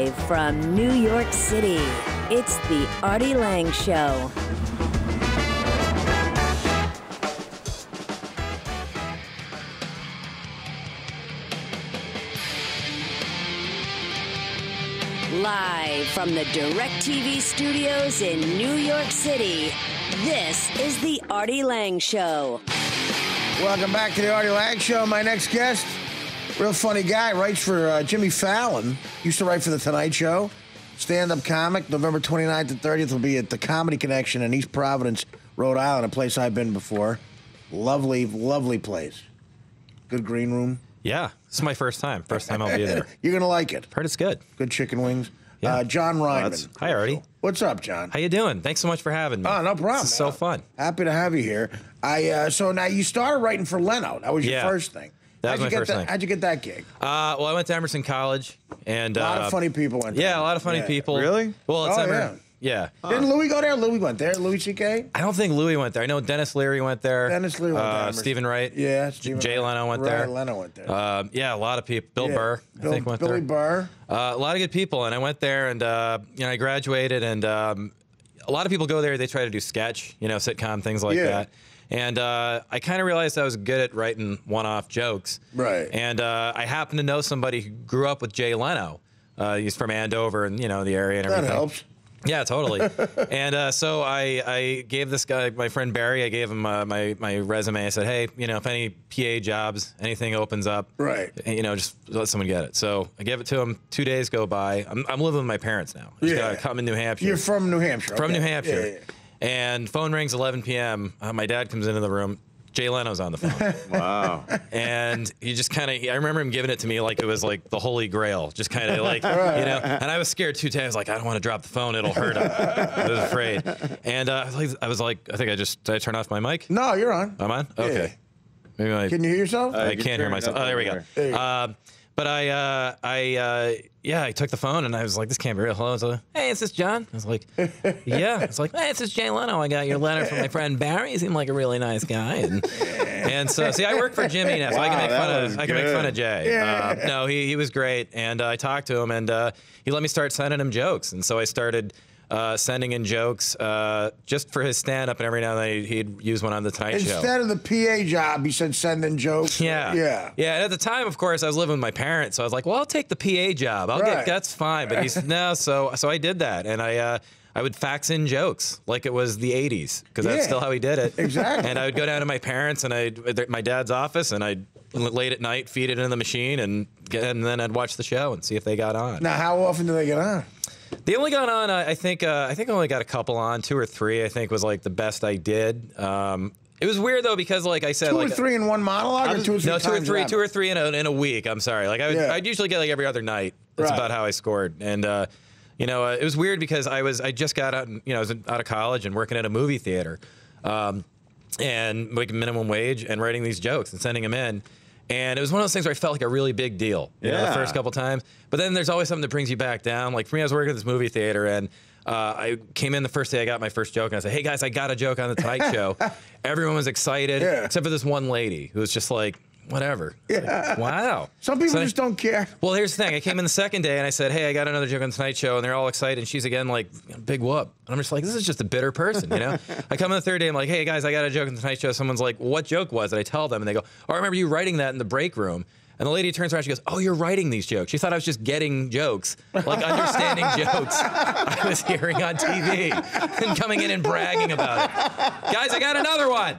Live from New York City, it's the Artie Lange Show. Live from the DirecTV studios in New York City, this is the Artie Lange Show. Welcome back to the Artie Lange Show. My next guest, real funny guy, writes for Jimmy Fallon. Used to write for The Tonight Show. Stand-up comic. November 29th and 30th will be at the Comedy Connection in East Providence, Rhode Island, a place I've been before. Lovely, lovely place. Good green room. Yeah, this is my first time. First time I'll be there. You're going to like it. Heard it's good. Good chicken wings. Yeah. Jon Rineman. Hi, Artie. What's up, John? How you doing? Thanks so much for having me. Oh, no problem. This is so fun. Happy to have you here. So now you started writing for Leno. That was your first thing. That was my first thing. How'd you get that gig? Well, I went to Emerson College, and a lot of funny people went there. Yeah, a lot of funny people. Really? Well, it's yeah. Didn't Louis go there? Louis went there. Louis C.K.? I don't think Louis went there. I know Dennis Leary went there. Dennis Leary went there. Stephen Wright. Yeah, Stephen Jay Leno went there. Leno went there. Yeah, a lot of people. Bill Burr, I think, went there. Billy Burr. A lot of good people, and I went there, and I graduated, and a lot of people go there. They try to do sketch, sitcom, things like that. And I kind of realized I was good at writing one-off jokes. Right. And I happened to know somebody who grew up with Jay Leno. He's from Andover and, the area and everything. That helps. Yeah, totally. And so I gave this guy, my friend Barry, I gave him my resume. I said, hey, if any PA jobs, anything opens up, right? Just let someone get it. So I gave it to him. 2 days go by. I'm living with my parents now. I just gotta come in New Hampshire. You're from New Hampshire. From okay. New Hampshire. Yeah. And phone rings 11 p.m. My dad comes into the room. Jay Leno's on the phone. Wow. And he just kind of, I remember him giving it to me like it was like the Holy Grail. Just kind of like, and I was scared too. I was like, I don't want to drop the phone. It'll hurt him. I was afraid. And I was like, I think did I turn off my mic? No, you're on. I'm on? Okay. Yeah. Maybe Can you hear yourself? I can't hear myself. Oh, there we go. But I took the phone and I was like, this can't be real. Hello. So, hey, is this John? I was like, yeah. It's like, hey, this is Jay Leno. I got your letter from my friend Barry. He seemed like a really nice guy. And so, see, I work for Jimmy now, so I can make fun of Jay. Yeah. No, he was great. And I talked to him and he let me start sending him jokes. And so I started sending in jokes just for his stand-up, and every now and then he'd use one on The Tonight Show. Instead of the PA job, he said send in jokes. Yeah. And at the time, of course, I was living with my parents, so I was like, well, I'll take the PA job. That's fine. But he's no, so I did that, and I would fax in jokes like it was the 80s, because that's still how he did it. Exactly. And I would go down to my parents and my dad's office, and I'd late at night feed it into the machine, and then I'd watch the show and see if they got on. Now, how often do they get on? They only got on, I think I only got a couple on, 2 or 3, I think was like the best I did. It was weird though, because like I said, 2 or 3 in one monologue, or 2 or 3 No, times 2 or 3 in a week. I'm sorry. Like I'd usually get like every other night. That's about how I scored. And it was weird because I just got out, I was out of college and working at a movie theater, and making minimum wage and writing these jokes and sending them in. And it was one of those things where I felt like a really big deal, the first couple times. But then there's always something that brings you back down. Like for me, I was working at this movie theater, and I came in the first day, I got my first joke, and I said, hey guys, I got a joke on The Tonight Show. Everyone was excited, except for this one lady who was just like, whatever. Like, wow. Some people just don't care. Well, here's the thing. I came in the second day and I said, hey, I got another joke on The Tonight Show, and they're all excited, and she's again like, big whoop. And I'm just like, this is just a bitter person, I come in the third day, I'm like, hey guys, I got a joke on The Tonight Show. Someone's like, what joke was it? I tell them, and they go, oh, I remember you writing that in the break room. And the lady turns around, she goes, oh, you're writing these jokes. She thought I was just getting jokes, like understanding jokes I was hearing on TV and coming in and bragging about it. Guys, I got another one.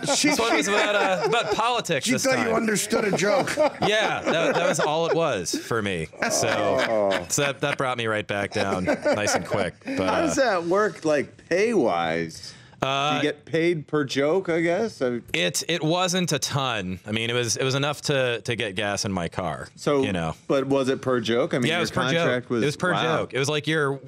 This one was about politics She this thought time. you understood a joke. Yeah, that was all it was for me. So that brought me right back down nice and quick. But, how does that work, like, pay-wise? Do you get paid per joke, I guess? It wasn't a ton. I mean, it was enough to get gas in my car. So, but was it per joke? I mean, yeah, it was per joke. It was per joke. It was like you're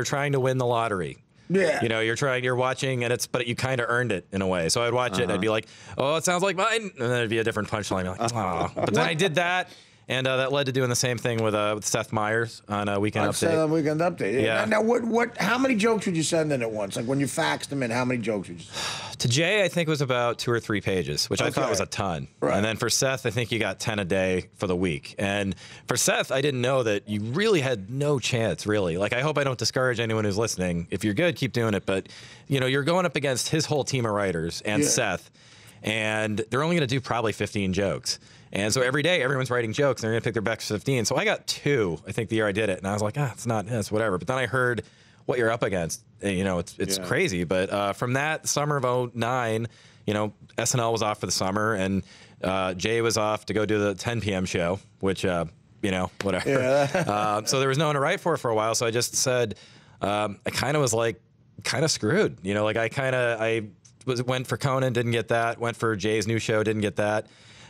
trying to win the lottery. Yeah. You're watching, but you kind of earned it in a way. So I'd watch it, and I'd be like, oh, it sounds like mine, and then it'd be a different punchline. Like, oh. But then I did that, And that led to doing the same thing with Seth Meyers on a Weekend Update. Weekend Update. Yeah. Now, how many jokes would you send in at once? Like when you faxed them in, how many jokes would you send? To Jay, I think it was about 2 or 3 pages, which I thought was a ton. Right. And then for Seth, I think you got 10 a day for the week. And for Seth, I didn't know that you really had no chance, really. Like, I hope I don't discourage anyone who's listening. If you're good, keep doing it. But, you're going up against his whole team of writers and Seth, and they're only going to do probably 15 jokes. And so every day, everyone's writing jokes, and they're going to pick their best 15. So I got 2, I think, the year I did it. And I was like, it's whatever. But then I heard what you're up against. It's crazy. But from that summer of 2009, SNL was off for the summer, and Jay was off to go do the 10 p.m. show, which, whatever. Yeah. So there was no one to write for a while. So I just said, I kind of was like, kind of screwed. I went for Conan, didn't get that. Went for Jay's new show, didn't get that.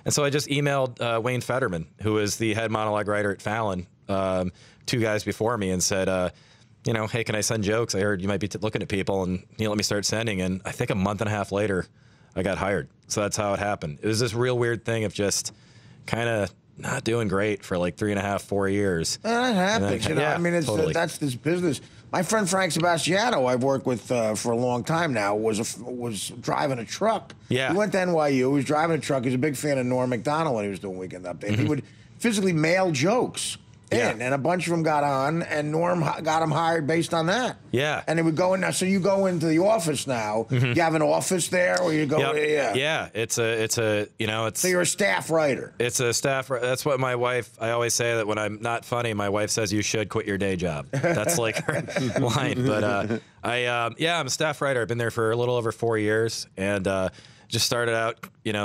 And so I just emailed Wayne Fetterman, who is the head monologue writer at Fallon, 2 guys before me, and said, hey, can I send jokes? I heard you might be looking at people, and let me start sending. And I think a month and a half later, I got hired. So that's how it happened. It was this real weird thing of just kind of not doing great for like 3.5, 4 years. That happens. Totally. That's this business. My friend Frank Sebastiano, I've worked with for a long time now, was driving a truck. Yeah. He went to NYU. He was driving a truck. He's a big fan of Norm Macdonald when he was doing Weekend Update. Mm-hmm. He would physically mail jokes in, and a bunch of them got on, and Norm got him hired based on that. Yeah. And they would go in now. So you go into the office now. You have an office there, or you go? Yep. Yeah. It's So you're a staff writer. It's a staff. That's what my wife. I always say that when I'm not funny, my wife says you should quit your day job. That's like her line. But I'm a staff writer. I've been there for a little over 4 years, and just started out,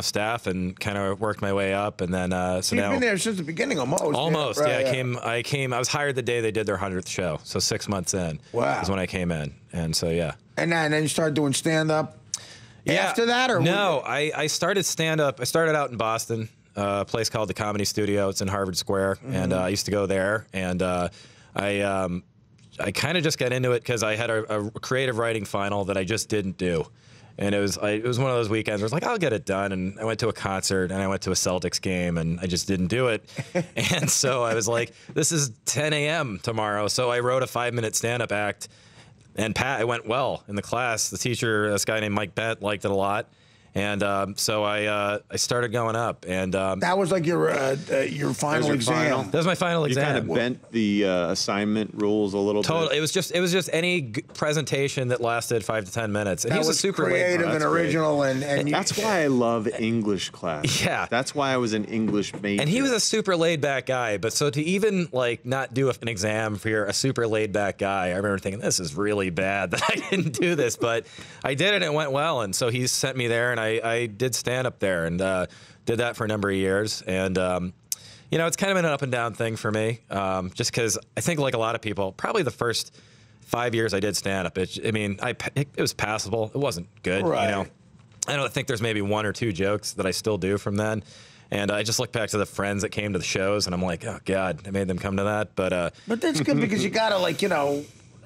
staff, and kind of worked my way up, and then so You've now been there since the beginning, almost. Almost, Right, I came. I was hired the day they did their 100th show, so 6 months in. Wow. Is when I came in, and so yeah. And then you started doing stand up. After that, or no? I started stand up. I started out in Boston, a place called the Comedy Studio. It's in Harvard Square, and I used to go there, and I kind of just got into it because I had a creative writing final that I just didn't do. And it was one of those weekends where I was like, I'll get it done. And I went to a concert, and I went to a Celtics game, and I just didn't do it. And so I was like, this is 10 a.m. tomorrow. So I wrote a 5-minute stand-up act, and it went well in the class. The teacher, this guy named Mike Bent, liked it a lot. And so I started going up, and that was like your final exam. That was my final exam. You kind of bent the assignment rules a little bit. It was just any presentation that lasted 5 to 10 minutes. And that he was was super creative and original, and that's why I love English class. Yeah, that's why I was an English major. And he was a super laid back guy. But so to even like not do an exam for a super laid back guy, I remember thinking this is really bad that I didn't do this, but I did it and it went well. And so he sent me there, and I did stand up there and did that for a number of years. And, it's kind of been an up and down thing for me, just because I think like a lot of people, probably the first 5 years I did stand up, it was passable. It wasn't good. Right. I don't think there's maybe 1 or 2 jokes that I still do from then. And I just look back to the friends that came to the shows, and I'm like, oh, God, I made them come to that. But that's good because you got to,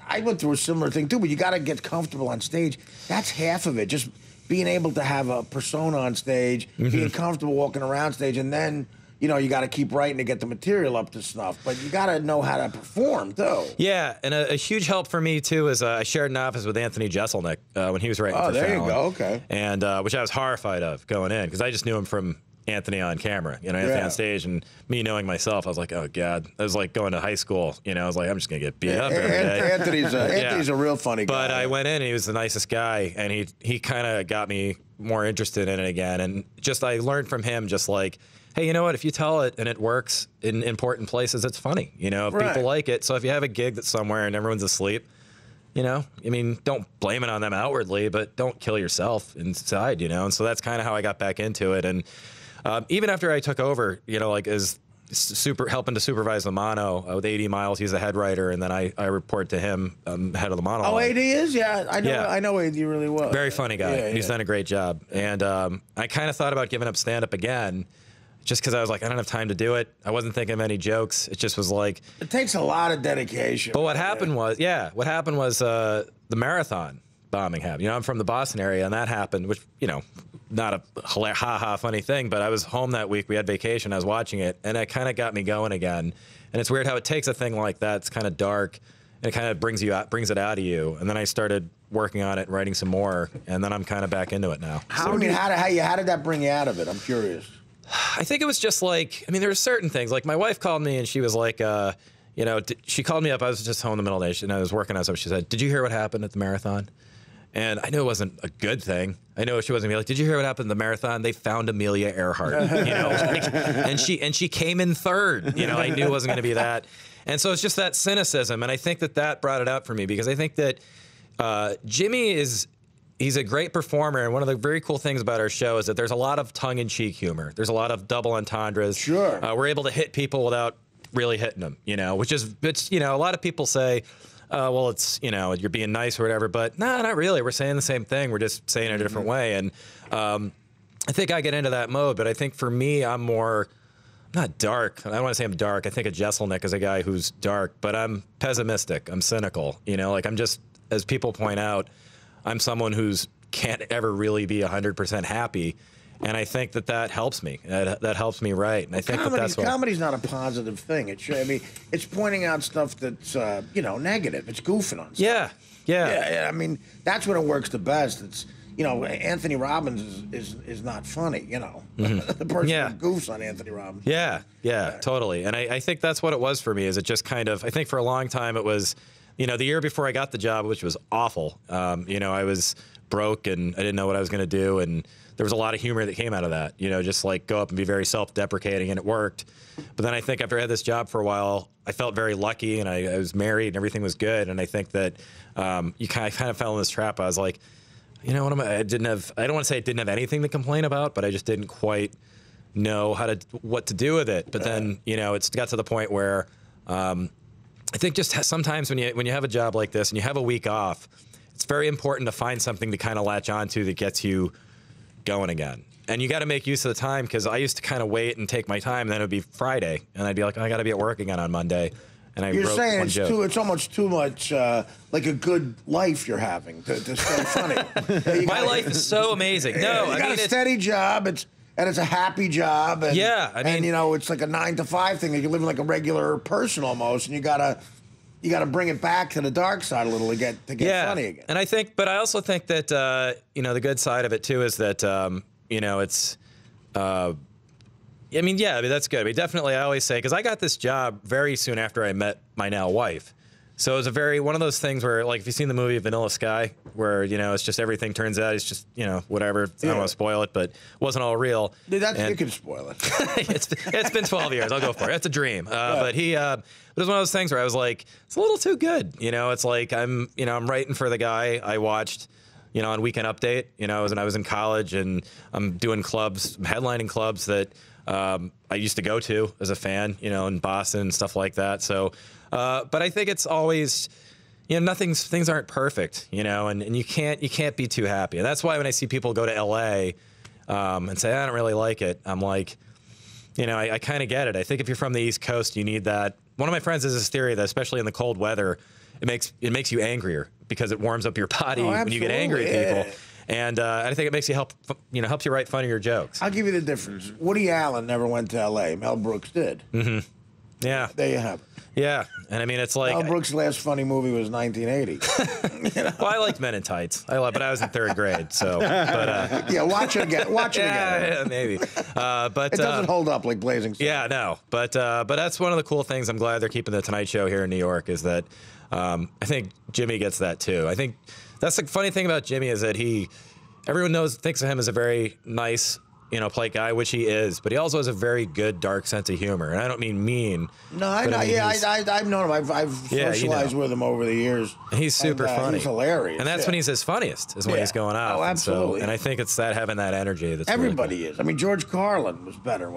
I went through a similar thing, too, but you got to get comfortable on stage. That's half of it. Just being able to have a persona on stage, being comfortable walking around stage, and then, you got to keep writing to get the material up to snuff. But you got to know how to perform, too. Yeah, and a huge help for me, too, is I shared an office with Anthony Jeselnik when he was writing for Fallon. Fallon. You go, okay. And which I was horrified of going in, because I just knew him from Anthony on camera, Anthony on stage, and me knowing myself, I was like, oh, God. I was like going to high school, I was like, I'm just going to get beat up every day. Anthony's a real funny guy. But I went in, and he was the nicest guy, and he kind of got me more interested in it again. And just I learned from him just like, hey, you know what? If you tell it and it works in important places, it's funny. If people like it. So if you have a gig that's somewhere and everyone's asleep, don't blame it on them outwardly, but don't kill yourself inside, And so that's kind of how I got back into it. And even after I took over, as helping to supervise the mono with 80 Miles, he's the head writer, and then I report to him, head of the mono. Oh, AD is? Yeah, I know AD really well. Very funny guy. He's done a great job. And I kind of thought about giving up stand-up again, just because I was like, I don't have time to do it. I wasn't thinking of any jokes. It just was like... It takes a lot of dedication. But what happened was the marathon bombing happened. I'm from the Boston area, and that happened, which, not a ha-ha funny thing, but I was home that week. We had vacation. I was watching it, and it kind of got me going again. And it's weird how it takes a thing like that. It's kind of dark, and it kind of brings it out of you. And then I started working on it, writing some more, and then I'm kind of back into it now. How did that bring you out of it? I'm curious. I think it was just like, there were certain things. Like, my wife called me, and she was like, she called me up. I was just home in the middle of the day, and I was working on something. She said, "Did you hear what happened at the marathon?" And I knew it wasn't a good thing. I know she wasn't gonna be like, "Did you hear what happened at the marathon? They found Amelia Earhart." And she came in third. I knew it wasn't gonna be that. And so it's just that cynicism, and I think that brought it out for me, because I think that Jimmy he's a great performer, and one of the very cool things about our show is that there's a lot of tongue-in-cheek humor. There's a lot of double entendres. Sure. We're able to hit people without really hitting them, which is, a lot of people say, well, it's, you're being nice or whatever, but no, not really. We're saying the same thing. We're just saying it a different way. And I think I get into that mode, but I think for me, I'm more, not dark. I don't want to say I'm dark. I think of Jesselnick as a guy who's dark, but I'm pessimistic. I'm cynical. I'm just, as people point out, I'm someone who's can't ever really be 100% happy. And I think that helps me. That helps me write. And I think that's what comedy's not a positive thing. It's pointing out stuff that's negative. It's goofing on stuff. Yeah. That's when it works the best. It's Anthony Robbins is not funny. The person who goofs on Anthony Robbins. Yeah, totally. And I think that's what it was for me. Is it just kind of? I think for a long time it was, the year before I got the job, which was awful. I was broke and I didn't know what I was going to do, and there was a lot of humor that came out of that, just like go up and be very self-deprecating, and it worked. But then I think after I had this job for a while, I felt very lucky, and I was married and everything was good. And I think that you kind of fell in this trap. I was like, what am I? I don't want to say I didn't have anything to complain about, but I just didn't quite know what to do with it. But then, it's got to the point where I think just sometimes when you have a job like this and you have a week off, it's very important to find something to kind of latch onto that gets you going again. And you got to make use of the time, because I used to kind of wait and take my time, and then it would be Friday, and I'd be like, I got to be at work again on Monday. And You're wrote saying one joke. It's almost too much like a good life you're having to stay funny. My life is so amazing. No, you got a steady job. It's a happy job. And, it's like a 9-to-5 thing. You're living like a regular person almost, and you gotta bring it back to the dark side a little to get funny again. And I also think that the good side of it too is that it's that's good. Definitely, I always say, because I got this job very soon after I met my now wife. So it was one of those things where, like, if you've seen the movie Vanilla Sky, where, it's just everything turns out, it's just, whatever. I don't want to spoil it, but it wasn't all real. Dude, you can spoil it. It's been 12 years. I'll go for it. It's a dream. But it was one of those things where I was like, it's a little too good. It's like I'm writing for the guy I watched, on Weekend Update, when I was in college, and I'm doing clubs, headlining clubs that I used to go to as a fan, in Boston and stuff like that. So, but I think it's always, things aren't perfect, and you can't be too happy. And that's why when I see people go to LA and say, I don't really like it, I'm like, I kind of get it. I think if you're from the East Coast, you need that. One of my friends has this theory that, especially in the cold weather, it makes you angrier, because it warms up your body when you get angry at people. And I think it makes you helps you write funnier jokes. I'll give you the difference. Woody Allen never went to L.A. Mel Brooks did. Mm-hmm. Yeah. There you have it. Yeah, and it's like Mel Brooks' last funny movie was 1980. Well, I liked Men in Tights. But I was in third grade, so. But, yeah, watch it again. Yeah, maybe. But it doesn't hold up like Blazing Saddles. Yeah, no. But that's one of the cool things. I'm glad they're keeping the Tonight Show here in New York. Is that I think Jimmy gets that too. I think that's the funny thing about Jimmy is that everyone thinks of him as a very nice, polite guy, which he is, but he also has a very good, dark sense of humor. And I don't mean mean. No, I know. I've known him. I've socialized with him over the years. He's super funny. He's hilarious. And that's when he's his funniest, is when he's going out. Oh, absolutely. And I think it's having that energy. That's everybody really cool. is. George Carlin was better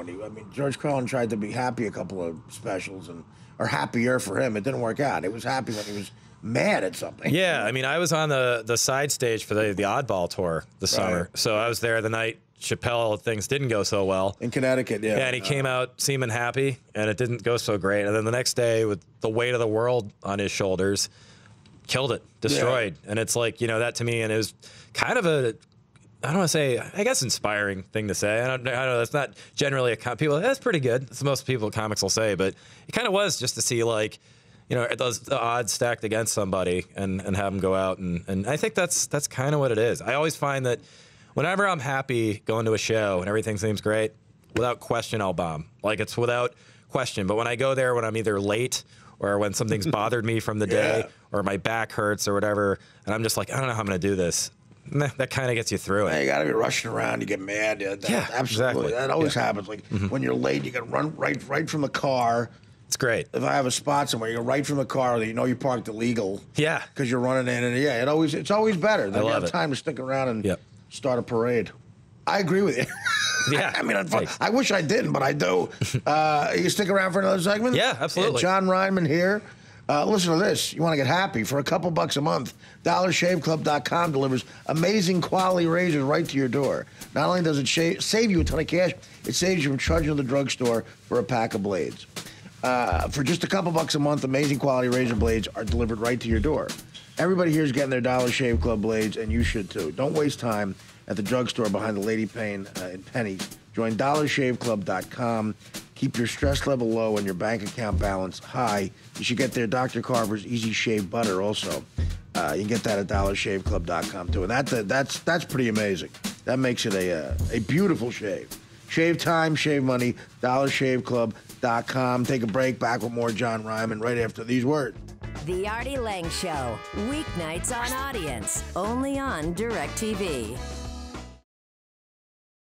George Carlin tried to be happy a couple of specials, or happier for him. It didn't work out. It was happy when he was mad at something. Yeah, I was on the side stage for the Oddball tour this summer. So I was there the night Chappelle things didn't go so well. In Connecticut, yeah. Yeah, and he came out seeming happy, and it didn't go so great. And then the next day, with the weight of the world on his shoulders, killed it, destroyed. Yeah. And it's like, that to me, and it was kind of I don't want to say, I guess, inspiring thing to say. I don't know. That's not generally people. That's pretty good. That's most people comics will say, but it kind of was just to see like, the odds stacked against somebody and have them go out. And I think that's kind of what it is. I always find that whenever I'm happy going to a show and everything seems great, without question, I'll bomb. Like, it's without question. But when I go there when I'm either late or when something's bothered me from the day or my back hurts or whatever, and I'm just like, I don't know how I'm going to do this. That kind of gets you through it. Yeah, you got to be rushing around. You get mad. Absolutely. Exactly. That always happens. Like when you're late, you got to run right from the car. It's great. If I have a spot somewhere, you go right from the car that you parked illegal. Yeah. Because you're running in, and it's always better. Then you have it. time to stick around and start a parade. I agree with you. Yeah. I mean, I wish I didn't, but I do. You stick around for another segment? Yeah, absolutely. Jon Rineman here. Listen to this. You want to get happy? For a couple bucks a month, DollarShaveClub.com delivers amazing quality razors right to your door. Not only does it save you a ton of cash, it saves you from trudging to the drugstore for a pack of blades. For just a couple bucks a month, amazing quality razor blades are delivered right to your door. Everybody here is getting their Dollar Shave Club blades, and you should too. Don't waste time at the drugstore behind the Lady Payne in pennies. Join DollarShaveClub.com. Keep your stress level low and your bank account balance high. You should get their Dr. Carver's Easy Shave Butter also. You can get that at DollarShaveClub.com too. And that's pretty amazing. That makes it a beautiful shave. Shave time, shave money, DollarShaveClub.com. Take a break. Back with more Jon Rineman right after these words. The Artie Lange Show, weeknights on Audience, only on DirecTV.